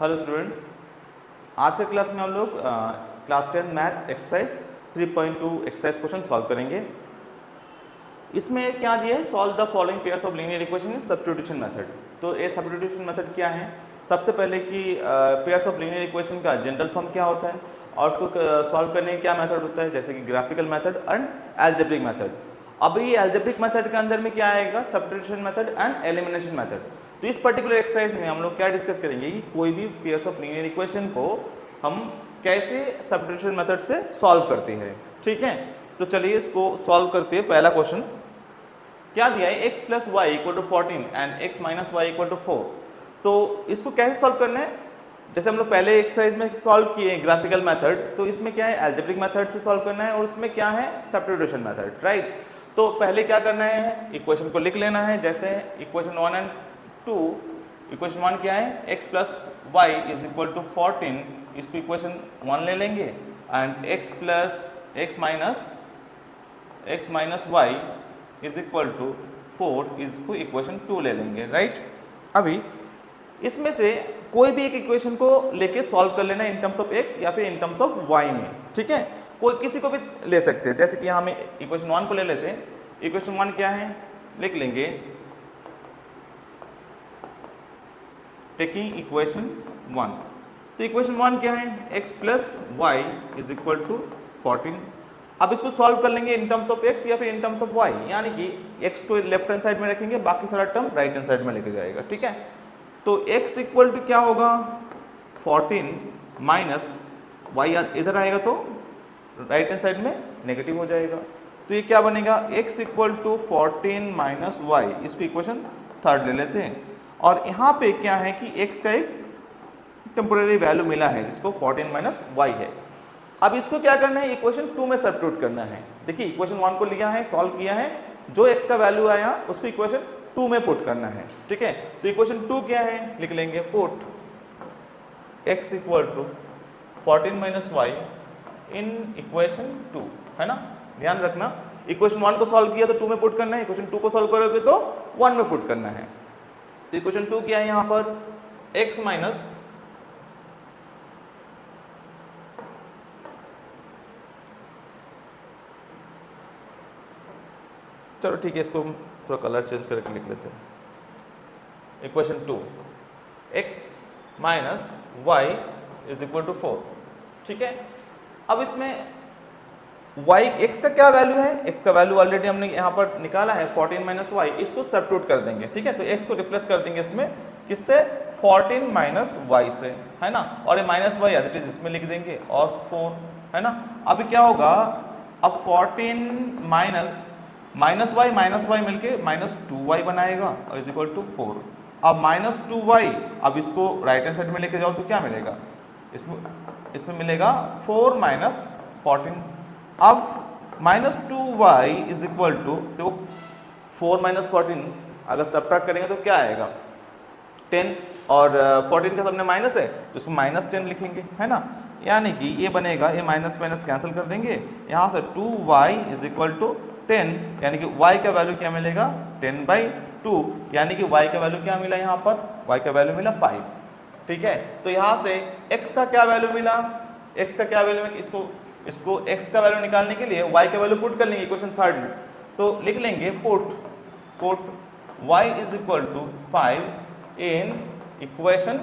Hello students, आज के class में हम लोग class 10 maths exercise 3.2 exercise question solve करेंगे। इसमें क्या दिया है, solve the following pairs of linear equation in substitution method. तो ये सब्स्टिट्यूशन मेथड क्या है? सबसे पहले कि पेयर्स ऑफ लीनियर इक्वेशन का जनरल फॉर्म क्या होता है और उसको सॉल्व करने का क्या मेथड होता है, जैसे कि graphical method and algebraic method. अभी एल्जेब्रिक मेथड के अंदर में क्या आएगा, substitution method and elimination method. तो इस पर्टिकुलर एक्सरसाइज में हम लोग क्या डिस्कस करेंगे कि कोई भी पेयर्स ऑफ लीनियर इक्वेशन को हम कैसे सब्स्टिट्यूशन मेथड से सॉल्व करते हैं। ठीक है, तो चलिए इसको सॉल्व करते हैं। पहला क्वेश्चन क्या दिया है, x plus y equal to 14 and x minus y equal to 4। तो इसको कैसे सॉल्व करना है, जैसे हम लोग पहले एक्सरसाइज में सॉल्व किए ग्राफिकल मेथड, तो इसमें क्या है, एल्जेब्रिक मेथड से सॉल्व करना है और इसमें क्या है, सब्स्टिट्यूशन मेथड, राइट। तो पहले क्या करना है, इक्वेशन को लिख लेना है। जैसे इक्वेशन 1 एंड 2, इक्वेशन 1 क्या है, x plus y is equal to 14, इसको इक्वेशन 1 ले लेंगे, and x minus y is equal to 4, इसको इक्वेशन 2 ले लेंगे, राइट। अभी इसमें से कोई भी एक इक्वेशन को लेके सॉल्व कर लेना इन टर्म्स ऑफ x या फिर इन टर्म्स ऑफ y में, ठीक है। कोई किसी को भी ले सकते हैं, जैसे कि यहाँ हम इक्वेशन 1 को ले लेते हैं। इक्वेशन 1 क्या है, लिख लेंगे टेकिंग इक्वेशन 1। तो इक्वेशन 1 क्या है, x plus y is equal to 14। अब इसको सॉल्व कर लेंगे इन टर्म्स ऑफ x या फिर इन टर्म्स ऑफ y, यानी कि x को लेफ्ट हैंड साइड में रखेंगे, बाकी सारा टर्म राइट हैंड साइड में लेके जाएगा, ठीक है। तो x इक्वल टू क्या होगा, 14 माइनस y इधर आएगा तो राइट हैंड साइड में नेगेटिव हो जाएगा। तो ये क्या बनेगा, x equal to 14 minus y, इसको इक्वेशन 3 ले लेते हैं। और यहाँ पे क्या है कि x का एक टेम्पोरेरी वैल्यू मिला है जिसको 14 माइनस वाई है। अब इसको क्या करना है, इक्वेशन 2 में सब्स्टिट्यूट करना है। देखिए इक्वेशन 1 को लिया है, सॉल्व किया है, जो x का वैल्यू आया उसको इक्वेशन 2 में पुट करना है, ठीक है। तो इक्वेशन 2 क्या है, लिख लेंगे put x equal to 14 minus y in equation 2, है ना। ध्यान रखना, इक्वेशन 1 को सॉल्व किया तो 2 में पुट करना है, इक्वेशन 2 को सॉल्व करोगे तो 1 में पुट करना है। तो इक्वेशन 2 क्या है यहाँ पर, x माइनस चलो ठीक है, इसको थोड़ा कलर चेंज करके लिख लेते हैं। Equation 2 x minus y is equal to 4, ठीक है। अब इसमें y x का क्या वैल्यू है, x का वैल्यू ऑलरेडी हमने यहाँ पर निकाला है 14 माइनस वाई, इसको सब्स्टिट्यूट कर देंगे, ठीक है। तो x को रिप्लेस कर देंगे इसमें, किससे, 14 माइनस वाई से, है ना। और ये minus y as it is इसमें लिख देंगे और 4, है ना। अभी क्या होगा, अब 14 माइनस वाई मिलके माइनस 2y बनाएगा और इज इक्वल टू 4। अब माइनस 2y, अब इसको राइट हैंड साइड में लेके जाओ तो क्या मिलेगा, इसमें मिलेगा 4 माइनस 14। अब minus 2y is equal to, देखो 4 माइनस 14 अगर सब्ट्रैक्ट करेंगे तो क्या आएगा, 10, और 14 का सबने माइनस है तो इसको माइनस 10 लिखेंगे, है ना। यानी कि ये बनेगा, ये माइनस माइनस कैंसिल कर देंगे, यहाँ से 2y इज इक्वल टू 10, यानी कि y का वैल्यू क्या मिलेगा, 10/2, यानी कि y का वैल्यू क्या मिला, यहाँ पर y का वैल्यू मिला 5, ठीक है। तो यहाँ से x का क्या वैल्यू मिला, x का क्या वैल्यू है, इसको x का वैल्यू निकालने के लिए y का वैल्यू पुट कर लेंगे इक्वेशन 3 में। तो लिख लेंगे put y is equal to 5 in equation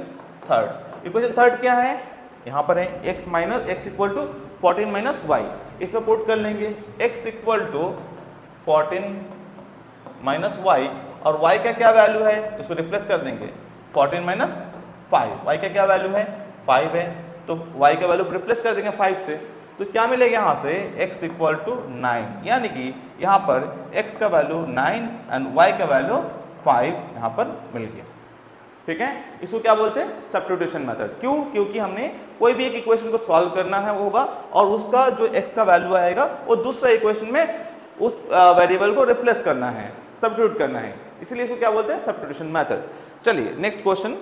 3। Equation 3 क्या है, यहाँ पर है x equal to 14 minus y, इसमें पुट कर लेंगे x equal to 14 minus y, और y का क्या वैल्यू है, इसको रिप्लेस कर देंगे 14 माइनस 5, y का क्या वैल्यू है, 5 है, तो y का वैल्यू रिप्लेस कर देंगे 5 से, तो क्या मिलेगा यहाँ से, x इक्वल टू 9, यानी कि यहाँ पर x का वैल्यू 9 एंड y का वैल्यू 5 यहाँ पर मिल गया, ठीक है। इसको क्या बोलते हैं, सब्स्टिट्यूशन मेथड। क्यों, क्योंकि हमने कोई भी एक इक्वेशन को सॉल्व करना है होगा और उसका जो x का वैल्यू आएगा वो दूसरा इक्वेशन में उस वेरिएबल को रिप्लेस करना है, सब्स्टिट्यूट करना है, इसीलिए इसको क्या बोलते हैं, सब्स्टिट्यूशन मेथड। चलिए नेक्स्ट क्वेश्चन,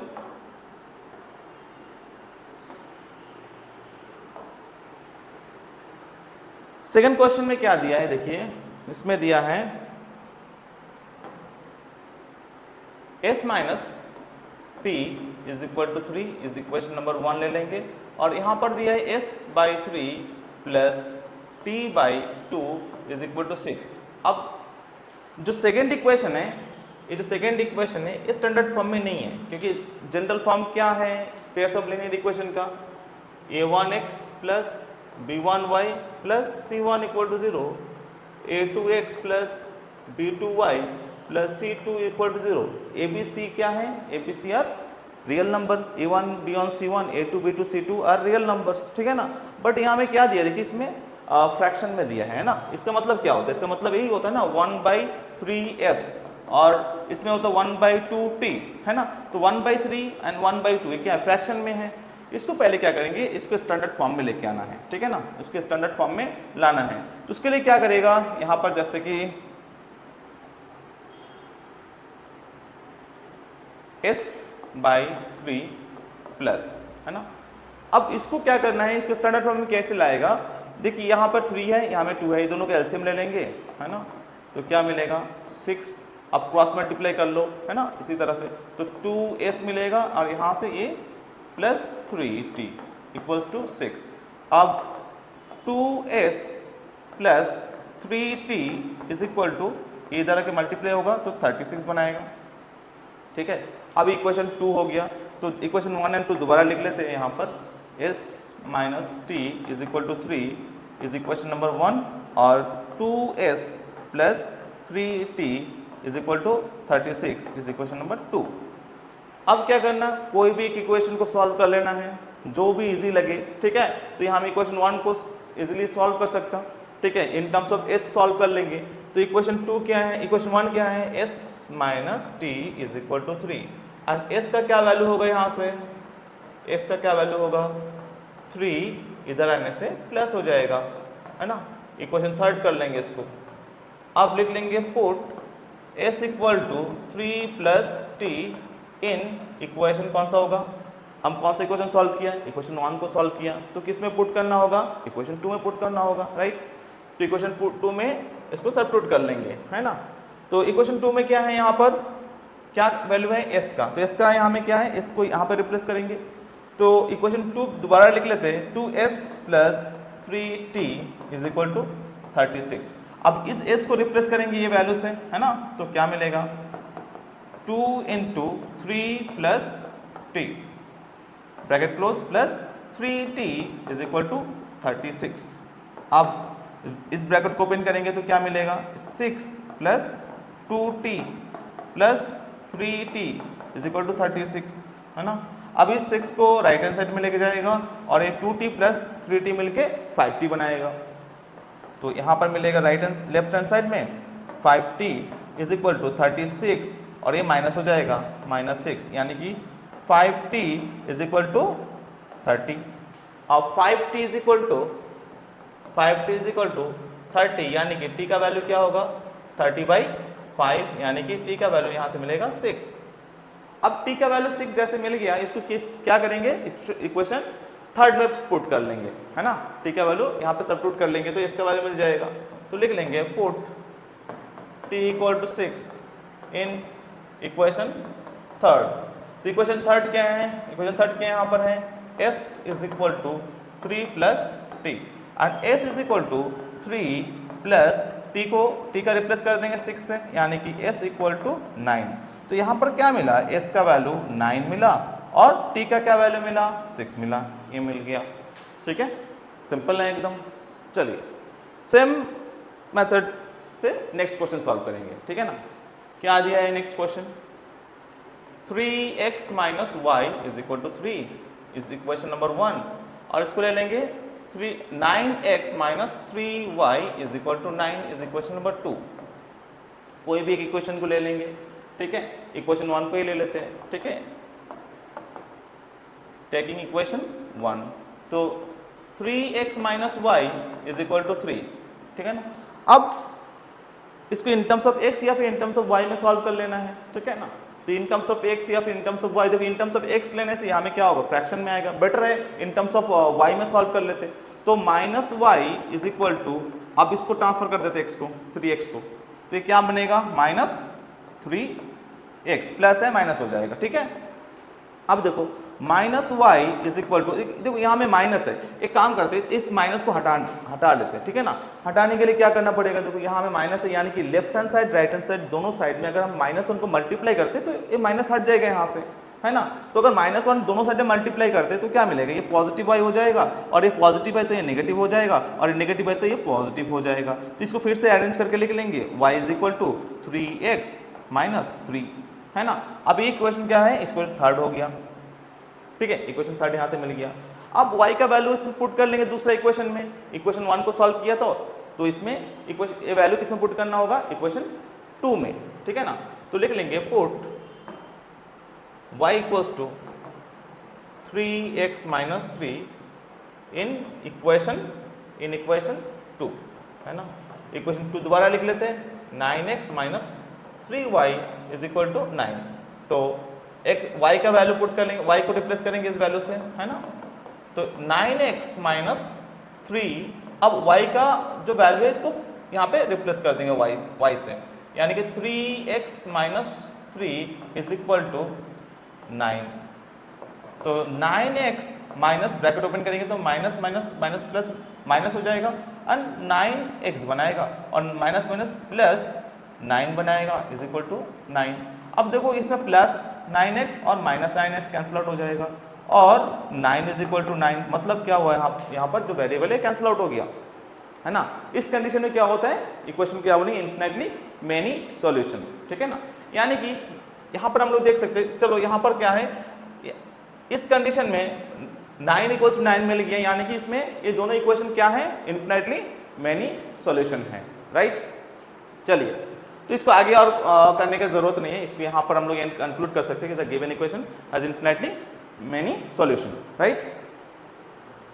सेकंड क्वेश्चन में क्या दिया है, देखिए इसमें दिया है s minus t is equal to 3 is equation number 1 ले लेंगे, और यहाँ पर दिया है s/3 plus t/2 is equal to 6। अब जो सेकेंड इक्वेशन है, ये जो सेकेंड इक्वेशन है इस स्टैंडर्ड फॉर्म में नहीं है, क्योंकि जनरल फॉर्म क्या है पेयर्स ऑफ लीनियर इक्वेशन का, a1x plus b1y plus c1 equal to 0, a2x plus b2y plus c2 equal to 0। abc क्या है, abc are real number, a1 b1 c1 a2 b2 c2 are real numbers, ठीक है ना। But यहाँ में क्या दिया, देखिए इसमें फ्रैक्शन में दिया है ना। इसका मतलब क्या होता है, इसका मतलब यही होता है ना 1/3s, और इसमें होता है 1/2t, है ना। तो 1/3 एंड 1/2 ये क्या है, फ्रैक्शन में है। इसको पहले क्या करेंगे, इसको स्टैंडर्ड फॉर्म में लेके आना है, ठीक है ना, इसको स्टैंडर्ड फॉर्म में लाना है। तो उसके लिए क्या करेगा, यहाँ पर जैसे कि s/3 प्लस, है ना। अब इसको क्या करना है, इसको स्टैंडर्ड फॉर्म में कैसे लाएगा, देखिए यहाँ पर 3 है, यहाँ में 2 है, ये दोनों का एलसीएम ले लेंगे, है ना। तो क्या मिलेगा 6, अब क्रॉस मल्टीप्लाई कर लो, है ना, इसी तरह से। तो 2s मिलेगा और यहाँ से ये प्लस 3t इक्वल्स टू 6। अब 2s plus 3t is equal to, ये इधर के मल्टीप्लाई होगा तो 36 बनाएगा, ठीक है। अब इक्वेशन 2 हो गया, तो इक्वेशन 1 एंड 2 दोबारा लिख लेते हैं यहाँ पर, s minus t is equal to 3 is equation number 1, और 2s plus 3t is equal to 36 is equation number 2। अब क्या करना, कोई भी एक इक्वेशन को सॉल्व कर लेना है, जो भी इजी लगे, ठीक है। तो यहाँ हम इक्वेशन 1 को इजीली सॉल्व कर सकता हूँ, ठीक है, in terms of s solve कर लेंगे। तो इक्वेशन 2 क्या है, इक्वेशन 1 क्या है, s minus t is equal to 3, and s का क्या वैल्यू होगा, यहाँ से s का क्या वैल्यू होगा 3, इधर आने से प्लस हो जाएगा, है ना। इक्वेशन 3 कर लेंगे इसको, अब लिख लेंगे put s equal to 3 plus t in equation कौन सा होगा, हम कौन सा इक्वेशन सॉल्व किया, इक्वेशन 1 को सॉल्व किया, तो किस में पुट करना होगा, इक्वेशन 2 में पुट करना होगा, राइट। तो इक्वेशन 2 में इसको सब्स्टिट्यूट कर लेंगे, है ना। तो इक्वेशन 2 में क्या है, यहाँ पर क्या वैल्यू है s का, तो s का यहाँ में क्या है, इसको यहाँ पर रिप्लेस करेंगे। तो इक्वेशन 2 दोबारा लिख लेते हैं, 2s plus 3t is equal to 36। अब इस s को रिप्लेस करेंगे ये वैल्यू से, है ना। तो क्या मिलेगा 2 into 3 plus t bracket close plus 3t is equal to 36। अब इस ब्रैकेट को ओपन करेंगे तो क्या मिलेगा 6 plus 2t plus 3t is equal to 36, है ना। अब इस 6 को राइट हैंड साइड में लेके जाएगा और ये 2t प्लस 3t मिलके 5t बनाएगा। तो यहाँ पर मिलेगा लेफ्ट हैंड साइड में 5t इज इक्वल टू 36, और ये माइनस हो जाएगा -6, यानी कि 5t इज इक्वल टू 30। अब 5t इज इक्वल टू 30, यानी कि t का वैल्यू क्या होगा 30/5, यानी कि t का वैल्यू यहाँ से मिलेगा 6। अब t का वैल्यू 6 जैसे मिल गया, इसको क्या करेंगे, इक्वेशन 3 में पुट कर लेंगे, है ना। t का वैल्यू यहाँ पे सब्स्टिट्यूट कर लेंगे तो इसका वैल्यू मिल जाएगा। तो लिख लेंगे put t equal to 6 in equation 3। तो इक्वेशन 3 क्या है, इक्वेशन 3 क्या यहाँ पर है, s is equal to 3 plus t, and s is equal to 3 plus t को t का रिप्लेस कर देंगे 6 से, यानी कि s इक्वल टू 9। तो यहाँ पर क्या मिला, s का वैल्यू 9 मिला और t का क्या वैल्यू मिला 6 मिला, ये मिल गया, ठीक है। सिंपल है एकदम। चलिए सेम मेथड से नेक्स्ट क्वेश्चन सॉल्व करेंगे, ठीक है ना। क्या दिया है next question, 3x minus y is equal to 3 is equation number 1, और इसको ले लेंगे 9x minus 3y is equal to 9 is equation number 2। कोई भी एक इक्वेशन को ले लेंगे, ठीक है, इक्वेशन 1 को ही ले लेते हैं, ठीक है, टेकिंग इक्वेशन 1। तो 3x minus y is equal to 3, ठीक है ना। अब इसको इन टर्म्स ऑफ x या फिर इन टर्म्स ऑफ y में सॉल्व कर लेना है, ठीक है ना। तो इन टर्म्स ऑफ x या फिर इन टर्म्स ऑफ y, देखो इन टर्म्स ऑफ x लेने से यहाँ में क्या होगा, फ्रैक्शन में आएगा, बेटर है इन टर्म्स ऑफ y में सॉल्व कर लेते। तो minus y is equal to, अब इसको ट्रांसफर कर देते x को, 3x को, तो ये क्या बनेगा -3x, प्लस है माइनस हो जाएगा, ठीक है। अब देखो minus y is equal to, देखो यहाँ में माइनस है, एक काम करते हैं इस माइनस को हटा लेते हैं, ठीक है ना। हटाने के लिए क्या करना पड़ेगा, देखो यहाँ में माइनस है, यानी कि left hand side right hand side दोनों साइड में अगर हम माइनस वन को मल्टीप्लाई करते तो ये माइनस हट जाएगा यहाँ से, है ना। तो अगर माइनस वन दोनों साइड में मल्टीप्लाई करते तो क्या मिलेगा, ये पॉजिटिव वाई हो जाएगा, और ये पॉजिटिव है तो ये नेगेटिव हो जाएगा, और ये नेगेटिव है तो ये पॉजिटिव हो जाएगा। तो इसको फिर से अरेंज करके लिख लेंगे, y is equal to 3x minus 3, है ना। अब ये इक्वेशन क्या है, इक्वेशन थर्ड हो गया, ठीक है, इक्वेशन थर्ड यहाँ से मिल गया। अब y का वैल्यू इसमें पुट कर लेंगे दूसरा इक्वेशन में, इक्वेशन 1 को सॉल्व किया तो इसमें इक्वेशन ये वैल्यू किसमें पुट करना होगा, इक्वेशन 2 में, ठीक है ना। तो लिख लेंगे put y equals to 3x minus 3 in equation 2, है ना। इक्वेशन 2 दोबारा लिख लेते हैं, 9x minus 3y is equal to 9। तो एक y का वैल्यू पुट कर लेंगे, y को रिप्लेस करेंगे इस वैल्यू से, है ना। तो 9x माइनस 3, अब y का जो वैल्यू है इसको यहाँ पे रिप्लेस कर देंगे y से, यानी कि 3x minus 3 is equal to 9। तो 9x माइनस ब्रैकेट ओपन करेंगे तो minus minus minus plus minus हो जाएगा, और 9x बनाएगा, और माइनस माइनस प्लस 9 बनाएगा इज इक्वल टू 9। अब देखो इसमें प्लस 9x और माइनस 9x कैंसिल आउट हो जाएगा, और 9 इज इक्वल टू 9, मतलब क्या हुआ यहाँ पर जो वेरिएबल है कैंसिल आउट हो गया, है ना। इस कंडीशन में क्या होता है, इक्वेशन क्या बोलेंगे, इन्फिनिटली मेनी सॉल्यूशन, ठीक है ना। यानी कि यहाँ पर हम लोग देख सकते हैं, चलो यहाँ पर क्या है, इस कंडीशन में 9 इक्वल्स टू 9 मिल गया, यानी कि इसमें ये दोनों इक्वेशन क्या है, इन्फिनिटली मेनी सॉल्यूशन है, राइट। चलिए, तो इसको आगे और करने की जरूरत नहीं है, इसको यहाँ पर हम लोग कंक्लूड कर सकते हैं कि the given equation has infinitely many solution, right.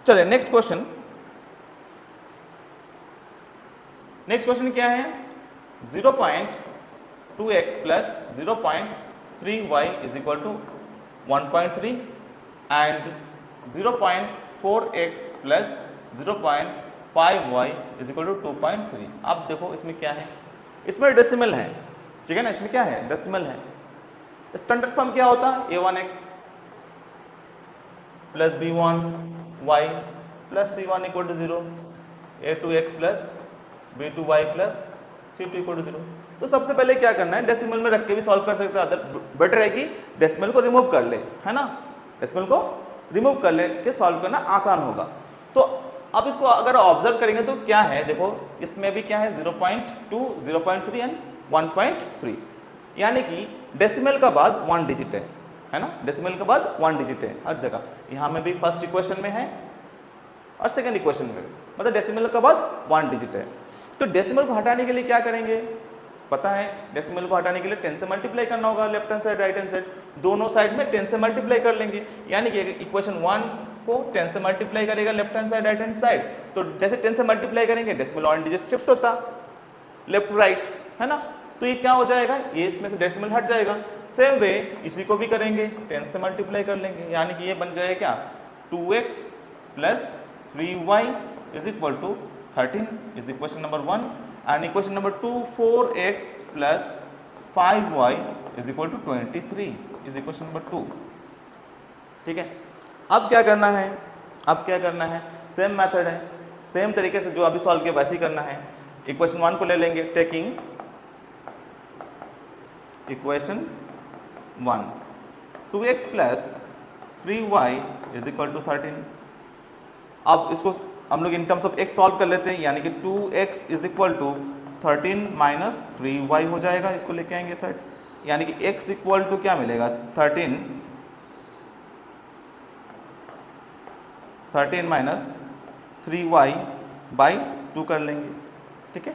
चलिए नेक्स्ट क्वेश्चन, नेक्स्ट क्वेश्चन क्या है, 0.2x plus 0.3y is equal to 1.3 and 0.4x plus 0.5y is equal to 2.3। अब देखो इसमें क्या है, इसमें डेसिमल है, ठीक है ना, इसमें क्या है, डेसिमल है। स्टैंडर्ड फॉर्म क्या होता है, a1x plus b1y plus c1 equal to 0, a2x plus b2y plus c2 equal to 0। तो सबसे पहले क्या करना है, डेसिमल में रख के भी सॉल्व कर सकते हैं, अदर बेटर है कि डेसिमल को रिमूव कर ले, है ना। डेसिमल को रिमूव कर ले के सॉल्व करना आसान होगा। तो अब इसको अगर ऑब्जर्व करेंगे तो क्या है, देखो इसमें भी क्या है, 0.2, 0.3 एंड 1.3, यानी कि डेसिमल का बाद 1 डिजिट है ना, डेसिमल के बाद 1 डिजिट है हर जगह। यहाँ में भी फर्स्ट इक्वेशन में है और सेकंड इक्वेशन में, मतलब डेसिमल के बाद 1 डिजिट है। तो डेसिमल को हटाने के लिए क्या करेंगे, पता है, डेसिमल को हटाने के लिए 10 से मल्टीप्लाई करना होगा, left hand side right hand side दोनों साइड में 10 से मल्टीप्लाई कर लेंगे, यानी कि इक्वेशन 1 को 10 से मल्टीप्लाई करेगा left hand side right hand side, तो जैसे 10 से मल्टीप्लाई करेंगे डेसिमल 1 डिजिट शिफ्ट होता लेफ्ट टू राइट, है ना। तो ये क्या हो जाएगा, ये इसमें से डेसिमल हट जाएगा। सेम वे इसी को भी करेंगे, 10 से मल्टीप्लाई कर लेंगे, यानी कि ये बन जाएगा क्या, 2x plus 3y is equal to 13 is equation number 1, and equation number 2 4x plus 5y is equal to 23 is equation number 2, ठीक है। अब क्या करना है, अब क्या करना है, सेम मेथड है, सेम तरीके से जो अभी सॉल्व किया वैसे ही करना है। इक्वेशन 1 को ले लेंगे, taking equation 1, 2x plus 3y is equal to 13। अब इसको हम लोग in terms of x solve कर लेते हैं, यानी कि 2x is equal to 13 minus 3y हो जाएगा, इसको लेके आएंगे साइड, यानी कि x इक्वल टू क्या मिलेगा, 13 माइनस 3y बाई 2 कर लेंगे, ठीक है।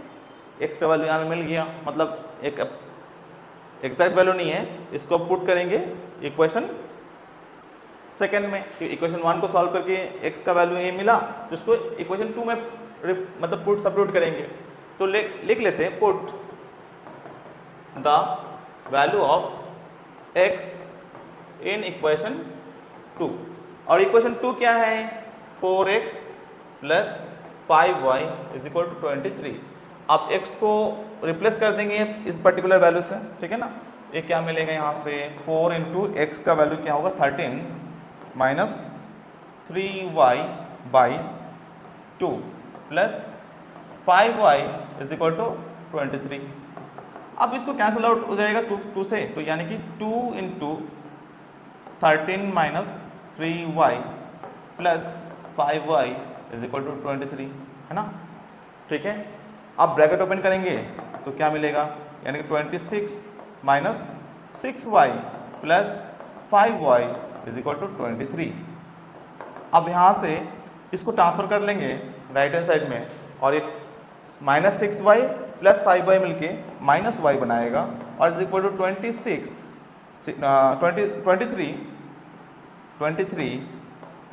x का वैल्यू यहाँ में मिल गया, मतलब एक एग्जैक्ट वैल्यू नहीं है, इसको पुट करेंगे इक्वेशन सेकेंड में, इक्वेशन 1 को सॉल्व करके x का वैल्यू ये मिला, तो इसको इक्वेशन 2 में मतलब पुट सब्स्टिट्यूट करेंगे। तो लिख लेते हैं, put the value of x in equation 2, और इक्वेशन 2 क्या है, 4x plus 5y is equal to 23। अब x को रिप्लेस कर देंगे इस पर्टिकुलर वैल्यू से, ठीक है ना, ये क्या मिलेगा यहाँ से 4 इंटू एक्स का वैल्यू क्या होगा 13 minus 3y by 2 plus 5y is equal to 23। अब इसको कैंसिल आउट हो जाएगा 2 से, तो यानी कि 2 into 13 minus 3y plus 5y is equal to 23, है ना। ठीक है, अब ब्रैकेट ओपन करेंगे तो क्या मिलेगा, यानी कि 26 minus 6y plus 5y is equal to 23। अब यहाँ से इसको ट्रांसफर कर लेंगे राइट हैंड साइड में, और ये माइनस 6y प्लस 5y मिलके माइनस y बनाएगा, और इज इक्वल टू 23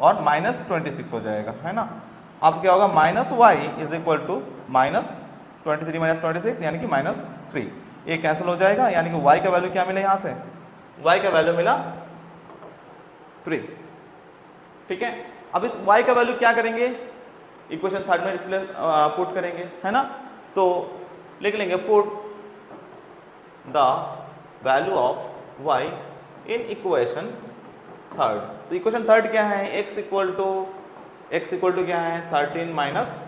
और माइनस 26 हो जाएगा, है ना। अब क्या होगा, minus y is equal to minus 23 minus 26 यानी कि माइनस 3। ये कैंसिल हो जाएगा, यानी कि y का वैल्यू क्या मिला यहाँ से, y का वैल्यू मिला 3। ठीक है, अब इस y का वैल्यू क्या करेंगे, इक्वेशन थर्ड में पुट करेंगे, है ना। तो लिख लेंगे put the value of y in equation third. तो इक्वेशन थर्ड क्या है, x इक्वल टू क्या है 13 माइनस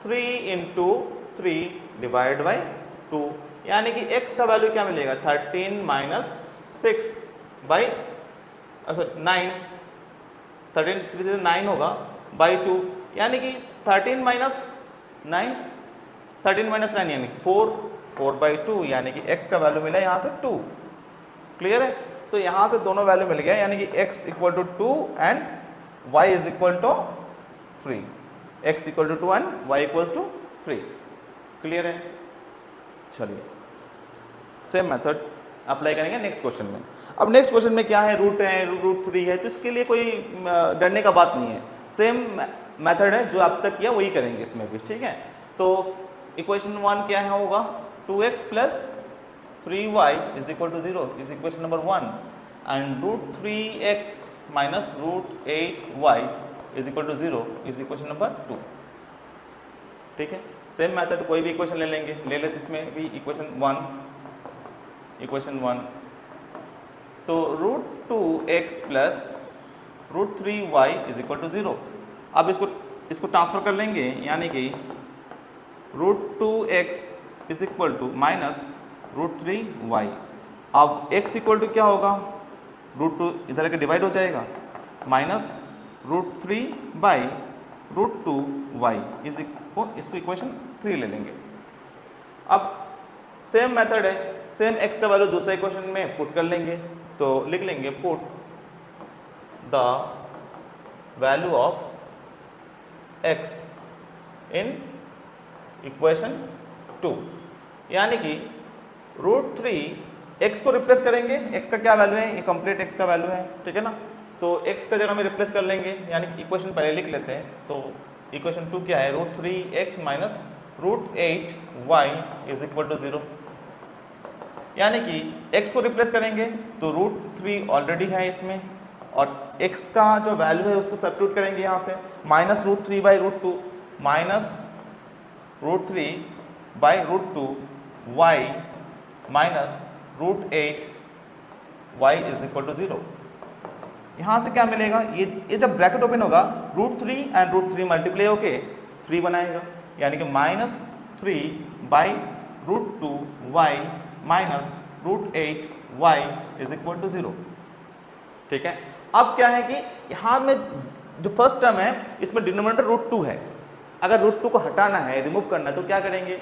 3 इंटू 3 डिवाइड बाई 2, यानी कि x का वैल्यू क्या मिलेगा 13 माइनस 6 बाई 9, 13 3 से 9 होगा बाई 2, यानी कि 13 माइनस 9 यानी 4 बाई 2, यानी कि x का वैल्यू मिला यहाँ से 2। क्लियर है, तो यहाँ से दोनों वैल्यू मिल गया, यानी कि x equal to 2 and y is equal to 3, x equal to 2 and y equals to 3। Clear है, चलिए सेम मेथड अप्लाई करेंगे नेक्स्ट क्वेश्चन में। अब नेक्स्ट क्वेश्चन में क्या है, रूट 3 है, तो इसके लिए कोई डरने का बात नहीं है, सेम मेथड है जो अब तक किया वही करेंगे इसमें भी। ठीक है, तो इक्वेशन 1 क्या है होगा 2x plus 3y is equal to 0 is equation number 1, and root 3x minus root 8y is equal to 0 is equation number 2। ठीक है, सेम मेथड कोई भी इक्वेशन ले लेते इसमें भी इक्वेशन 1, तो root 2x plus root 3y is equal to 0। अब इसको ट्रांसफर कर लेंगे, यानी कि root 2x is equal to minus root 3y। अब x इक्वल टू क्या होगा, रूट 2 इधर के डिवाइड हो जाएगा, minus root 3 by root 2y is इसको इक्वेशन 3 ले लेंगे। अब सेम मेथड है, सेम x का वैल्यू दूसरे इक्वेशन में पुट कर लेंगे, तो लिख लेंगे put the value of x in equation 2, यानी कि रूट 3 x को रिप्लेस करेंगे, x का क्या वैल्यू है, ये कंप्लीट x का वैल्यू है। ठीक है ना, तो x का जगह में रिप्लेस कर लेंगे, यानी कि इक्वेशन पहले लिख लेते हैं। तो इक्वेशन 2 क्या है, root 3x minus root 8y is equal to 0, यानी कि x को रिप्लेस करेंगे तो रूट 3 ऑलरेडी है इसमें, और x का जो वैल्यू है उसको सब्स्टिट्यूट करेंगे यहाँ से, minus root 3 by root 2 minus root 3 by root 2 y minus root 8 y is equal to 0। यहाँ से क्या मिलेगा, ये जब ब्रैकेट ओपन होगा रूट 3 एंड रूट 3 मल्टीप्लाई होके 3 बनाएगा, यानी कि minus 3 by root 2 y minus root 8 y is equal to 0। ठीक है, अब क्या है कि यहाँ में जो फर्स्ट टर्म है इसमें डिनोमिनेटर रूट 2 है, अगर रूट 2 को हटाना है, रिमूव करना है, तो क्या करेंगे,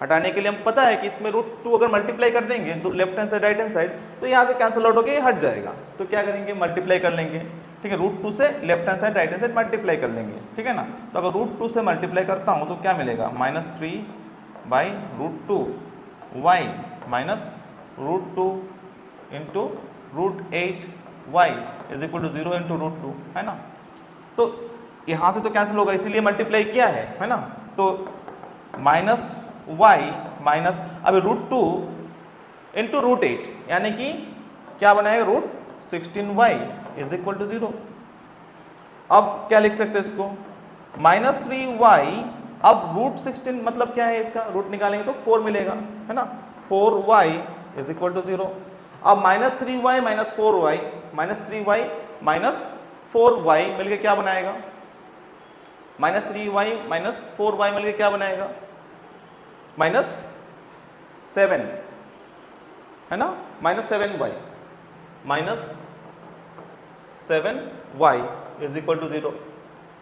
हटाने के लिए हम पता है कि इसमें रूट 2 अगर मल्टीप्लाई कर देंगे तो left hand side right hand side, तो यहाँ से कैंसिल आउट होकर हट जाएगा, तो क्या करेंगे मल्टीप्लाई कर लेंगे। ठीक है, रूट 2 से left hand side right hand side multiply कर लेंगे। ठीक है ना, तो अगर रूट 2 से मल्टीप्लाई करता हूँ तो क्या मिलेगा, minus 3 by root 2 y minus root 2 into root 8 y is equal to 0 into root 2, है ना। तो यहाँ से तो कैंसिल होगा, इसीलिए मल्टीप्लाई किया है ना। तो माइनस y माइनस अभी रूट 2 इंटू रूट 8, यानी कि क्या बनाएगा, root 16y is equal to 0। अब क्या लिख सकते हैं इसको, माइनस 3y, अब रूट 16 मतलब क्या है, इसका रूट निकालेंगे तो 4 मिलेगा, है ना, 4y इज इक्वल टू 0। अब -3y minus 4y -3y minus 4y मिलके क्या बनाएगा, -3y माइनस 4y मिलके क्या बनाएगा, -7 है ना, -7y -7y is equal to 0,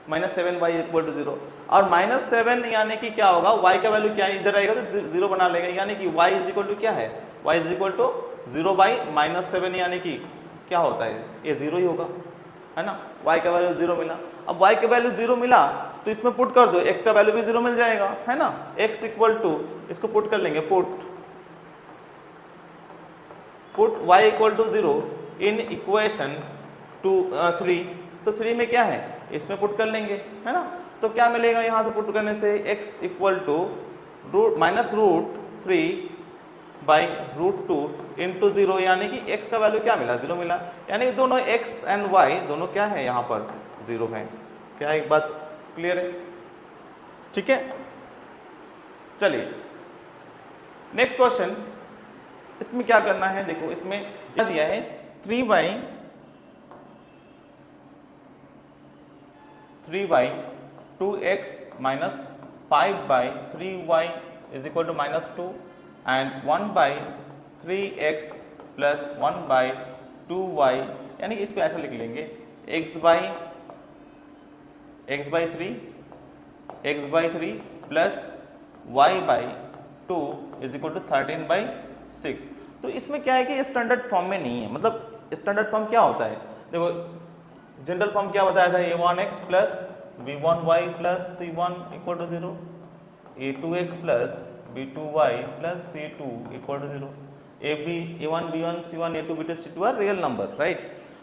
-7y equal to 0। और -7 यानी कि क्या होगा, y का वैल्यू क्या है, इधर आएगा तो 0 बना लेगा, यानी कि y इज इक्वल टू क्या है, y is equal to 0 by -7, यानी कि क्या होता है, ये 0 ही होगा, है ना। y का वैल्यू 0 मिला। अब y का वैल्यू 0 मिला तो इसमें पुट कर दो, x का वैल्यू भी 0 मिल जाएगा, है ना। x इक्वल टू, इसको पुट कर लेंगे, put y equal to 0 in equation 3, तो 3 में क्या है, इसमें पुट कर लेंगे, है ना। तो क्या मिलेगा यहाँ से पुट करने से, x इक्वल टू -√3 बाई √2 इंटू 0, यानी कि x का वैल्यू क्या मिला, 0 मिला, यानी कि दोनों x एंड y दोनों क्या है यहाँ पर 0 है। क्या एक बात क्लियर है, ठीक है। चलिए नेक्स्ट क्वेश्चन, इसमें क्या करना है, देखो इसमें क्या दिया है, 3y 2x minus 5/3y is equal to -2 and 1/3x plus 1/2y, यानी कि इसको ऐसा लिख लेंगे, x/3 plus y/2 is equal to 13/6। तो इसमें क्या है कि स्टैंडर्ड फॉर्म में नहीं है, मतलब स्टैंडर्ड फॉर्म क्या होता है, देखो जनरल फॉर्म क्या बताया था, a1x plus b1y plus c1 equal to 0, a2x plus b2y plus c2 equal to 0, a1 b1 c1 a2 b2 c2 are real number, right.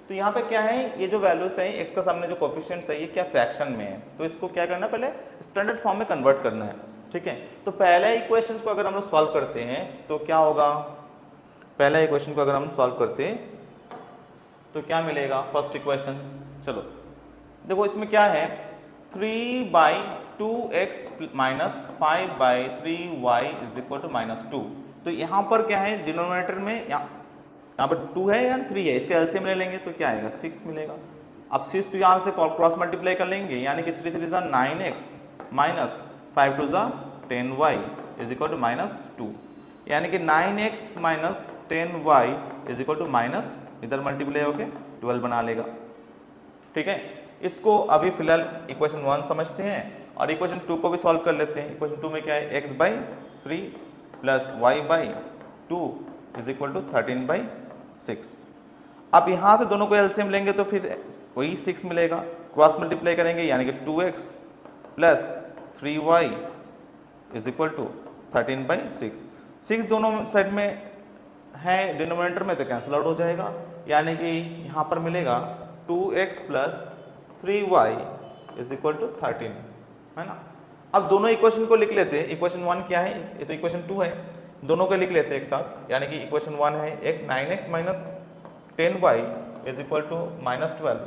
तो यहाँ पे क्या है, ये जो वैल्यूज है x का सामने जो कोफिशिएंट्स है ये क्या फ्रैक्शन में है, तो इसको क्या करना है, पहले स्टैंडर्ड फॉर्म में कन्वर्ट करना है, ठीक है। तो पहला इक्वेशन को अगर हम लोग सॉल्व करते हैं तो क्या होगा, पहला इक्वेशन को अगर हम सॉल्व करते हैं तो क्या मिलेगा, फर्स्ट इक्वेशन, चलो देखो इसमें क्या है, 3/2x minus 5/3y is equal to -2। तो यहाँ पर क्या है, डिनोमिनेटर में यहाँ पर 2 है या 3 है, इसका एलसीएम ले लेंगे तो क्या आएगा, 6 मिलेगा। अब 6 तो यहाँ से क्रॉस मल्टीप्लाई कर लेंगे, यानी कि 3 3 9x minus 5 2 10y is equal to -2, यानी कि 9x minus 10y is equal to minus, इधर मल्टीप्लाई होके 12 बना लेगा, ठीक है। इसको अभी फिलहाल इक्वेशन 1 समझते हैं और इक्वेशन 2 को भी सॉल्व कर लेते हैं। इक्वेशन 2 में क्या है, x/3 plus y/2 is equal to 13/6। अब यहाँ से दोनों को एलसीएम लेंगे तो फिर वही 6 मिलेगा, क्रॉस मल्टीप्लाई करेंगे यानी कि 2x plus 3y is equal to 13/6। 6 दोनों साइड में है डिनोमिनेटर में तो कैंसिल आउट हो जाएगा, यानी कि यहाँ पर मिलेगा 2x plus 3y is equal to 13, है ना। अब दोनों इक्वेशन को लिख लेते हैं, इक्वेशन 1 क्या है, ये तो इक्वेशन 2 है, दोनों को लिख लेते हैं एक साथ, यानी कि इक्वेशन 1 है एक 9x minus 10y is equal to -12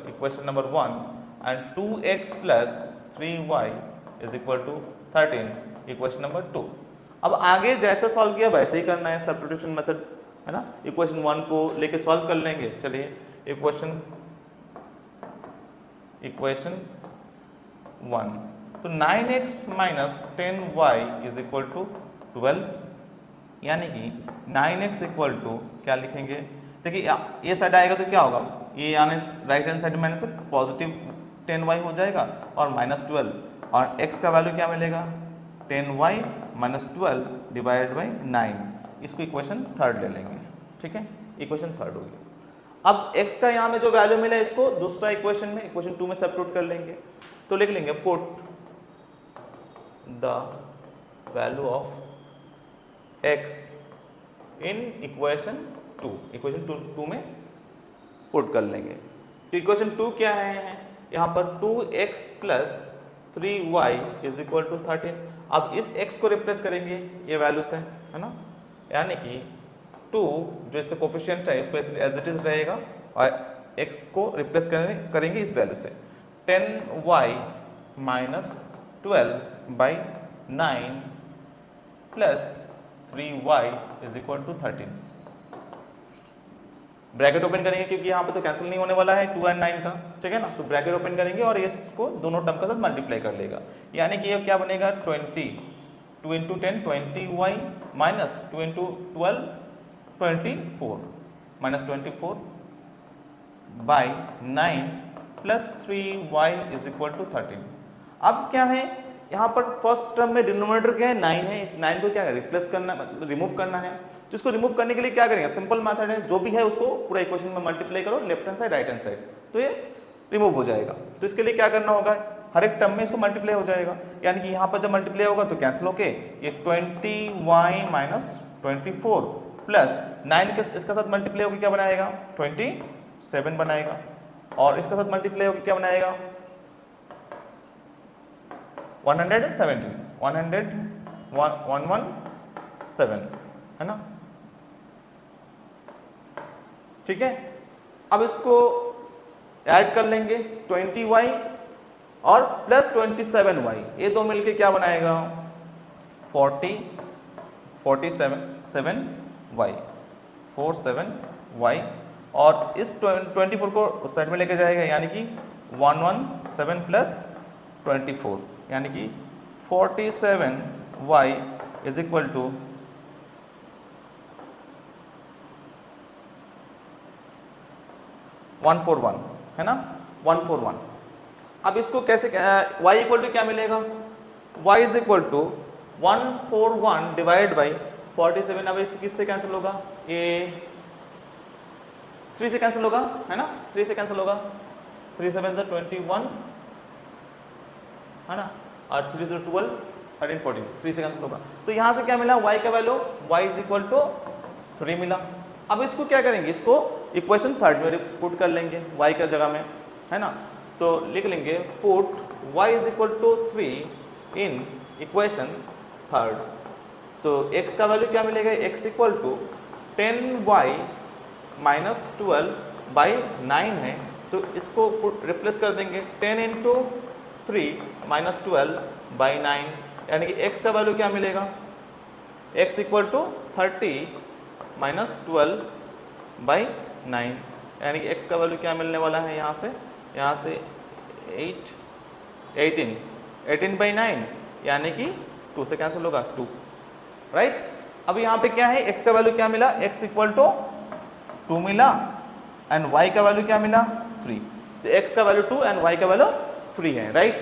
equation number 1 and 2x plus 3y is equal to 13 equation number 2। अब आगे जैसे सॉल्व किया वैसे ही करना है, सब्स्टिट्यूशन मेथड, है ना। इक्वेशन 1 को लेके सॉल्व कर लेंगे, चलिए इक्वेशन 1, तो 9x minus 10y is equal to 12, यानी कि 9x इक्वल टू क्या लिखेंगे, देखिए ये साइड आएगा तो क्या होगा, ये आने राइट हैंड साइड में आने से पॉजिटिव 10y हो जाएगा और -12, और x का वैल्यू क्या मिलेगा, 10y माइनस 12 डिवाइडेड बाई 9, इसको इक्वेशन 3 ले लेंगे, ठीक है, इक्वेशन 3 होगी। अब x का यहाँ में जो वैल्यू मिला इसको दूसरा इक्वेशन में, इक्वेशन 2 में सब्स्टिट्यूट कर लेंगे, तो लिख लेंगे put the value of x in equation 2, equation 2 में पुट कर लेंगे। तो इक्वेशन 2 क्या है, यहाँ पर 2x plus 3y is equal to 13। अब इस x को रिप्लेस करेंगे ये वैल्यू से, है ना, यानी कि 2 जो इसका कोफिशिएंट है इसको एज इट इज रहेगा और x को रिप्लेस करेंगे इस वैल्यू से, 10y minus 12/9 plus 3y is equal to 13। Bracket open करेंगे क्योंकि यहाँ पे तो कैंसिल नहीं होने वाला है 2 और 9 का, ठीक है ना। तो ब्रैकेट ओपन करेंगे और इसको दोनों टर्म के साथ मल्टीप्लाई कर लेगा, यानी कि ये क्या बनेगा 20, 2 into 10 20y minus 2 into 12 24 minus 24 by 9 plus 3y is equal to 13। अब क्या है यहाँ पर फर्स्ट टर्म में डिनोमिनेटर क्या है 9 है, इस 9 को क्या है रिप्लेस करना, मतलब रिमूव करना है। तो इसको रिमूव करने के लिए क्या करेंगे, सिंपल मेथड है, जो भी है उसको पूरा इक्वेशन में मल्टीप्लाई करो, left hand side right hand side, तो ये रिमूव हो जाएगा। तो इसके लिए क्या करना होगा, हर एक टर्म में इसको मल्टीप्लाई हो जाएगा, यानी कि यहाँ पर जब मल्टीप्लाई होगा तो कैंसिल होके ये 20y माइनस 24 प्लस 9 इसका साथ मल्टीप्लाई होकर क्या बनाएगा 27 बनाएगा, और इसका साथ मल्टीप्लाई होकर क्या बनाएगा 117 है ना, ठीक है। अब इसको ऐड कर लेंगे 20y और प्लस 27y, ये दो मिलके क्या बनाएगा 47y, और इस 24 को उस साइड में लेके जाएगा, यानी कि 117 प्लस 24, यानी कि 47y इज इक्वल टू 141 है ना, 141। अब इसको कैसे y इक्वल टू क्या मिलेगा, y is equal to 141 divide by 47। अब इस किससे कैंसिल होगा, ये 3 से कैंसिल होगा है ना, 3 से कैंसिल होगा, 3 7 21 है ना, और 3 12 13 14, 3 से कैंसिल होगा। तो यहाँ से क्या मिला y का value y is equal to 3 मिला। अब इसको क्या करेंगे, इसको इक्वेशन थर्ड में पुट कर लेंगे y का जगह में, है ना। तो लिख लेंगे put y is equal to 3 in equation third. तो x का वैल्यू क्या मिलेगा, x equal to 10y minus 12 by 9 है, तो इसको रिप्लेस कर देंगे 10 इंटू 3 माइनस 12 बाई 9, यानी कि x का वैल्यू क्या मिलेगा, x equal to 30 minus 12 by 9, यानी कि x का वैल्यू क्या मिलने वाला है, यहाँ से 18 बाई 9, यानी कि 2 से कैंसिल होगा 2, राइट। अब यहाँ पे क्या है, x का वैल्यू क्या मिला, x इक्वल टू 2 मिला एंड y का वैल्यू क्या मिला 3, तो x का वैल्यू 2 एंड y का वैल्यू 3 है, राइट।